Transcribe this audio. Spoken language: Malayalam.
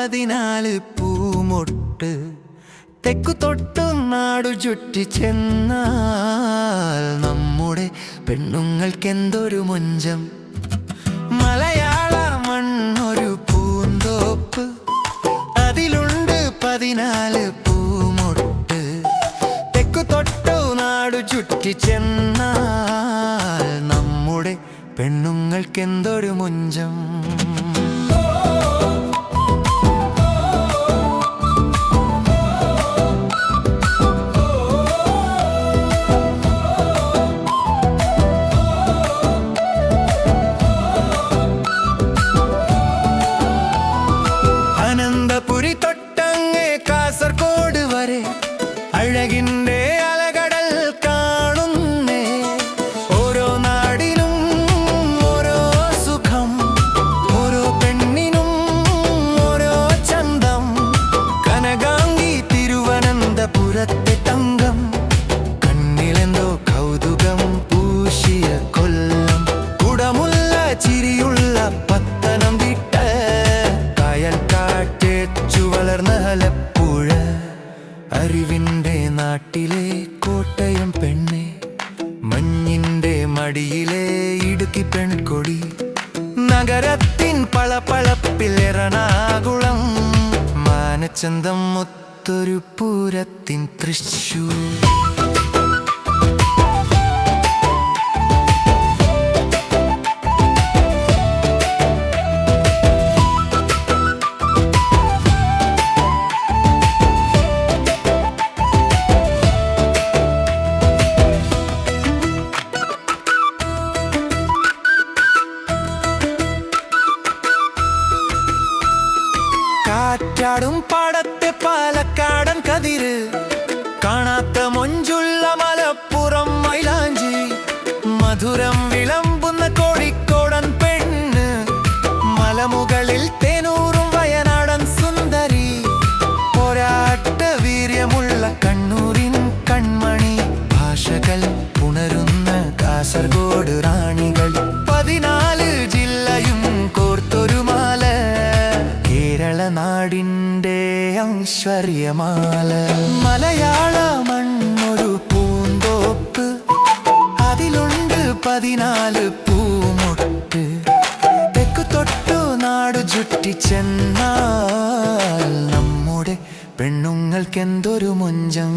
14 പൂമൊട്ട് തെക്കു തൊട്ടു നാടു ചുറ്റി ചെന്നാൽ നമ്മുടെ പെണ്ണുങ്ങൾക്കെന്തൊരു മൊഞ്ചം. മലയാള മണ്ണൊരു പൂന്തോപ്പ്, അതിലുണ്ട് 14 പൂമൊട്ട് തെക്കു തൊട്ടു നാടു ചുറ്റി ചെന്നാൽ നമ്മുടെ പെണ്ണുങ്ങൾക്കെന്തൊരു മൊഞ്ചം. അനന്തപുരി തൊട്ടങ്ങേ കാസർഗോഡ് വരെ അഴകിൻ്റെ അലകടൽ കാണുന്നേ. ഓരോ നാടിനും ഓരോ സുഖം, ഓരോ പെണ്ണിനും ഓരോ ചന്തം. കനകാംഗി തിരുവനന്തപുരത്തെ തങ്കം, കണ്ണിലെന്തോ കൗതുകം പൂശിയ കൊല്ലം. കുടമുള്ള ചിരിയുള്ള പത്തനംതിട്ട, കായൽക്കാറ്റേച്ചു വളർന്ന ആലപ്പുഴ. അറിവിൻ്റെ നാട്ടിലെ കോട്ടയം പെണ്ണെ, മഞ്ഞിൻ്റെ മടിയിലെ ഇടുക്കി പെൺകൊടി. നഗരത്തിൻ പളപളപ്പിൽ എറണാകുളം, മാനച്ചന്തം ഒത്തൊരു പൂരത്തിൻ തൃശ്ശൂർ. കാറ്റാടും പാടത്തെ പാലക്കാടൻ കതിര്, കാണാത്ത മൊഞ്ചുള്ള മലപ്പുറം മൈലാഞ്ചി. മധുരം വിളമ്പുന്ന കോഴിക്കോടൻ പെണ്ണ്, മലമുകളിൽ തേനൂറും വയനാടൻ സുന്ദരി. പോരാട്ട വീര്യമുള്ള കണ്ണൂരിൻ കൺമണി, ഭാഷകൾ പുണരുന്ന കാസർഗോഡ് റാണികൾ. 14 ജില്ലയും കോർത്തൊരു മാല, കേരള നാടിൻ്റെ ഐശ്വര്യമാല. മലയാള മണ്ണൊരു പൂന്തോപ്പ്, അതിലുണ്ട് 14 പൂമൊട്ട് തെക്കു തൊട്ടു നാടു ചുറ്റി ചെന്നാൽ നമ്മുടെ പെണ്ണുങ്ങൾക്കെന്തൊരു മൊഞ്ചം.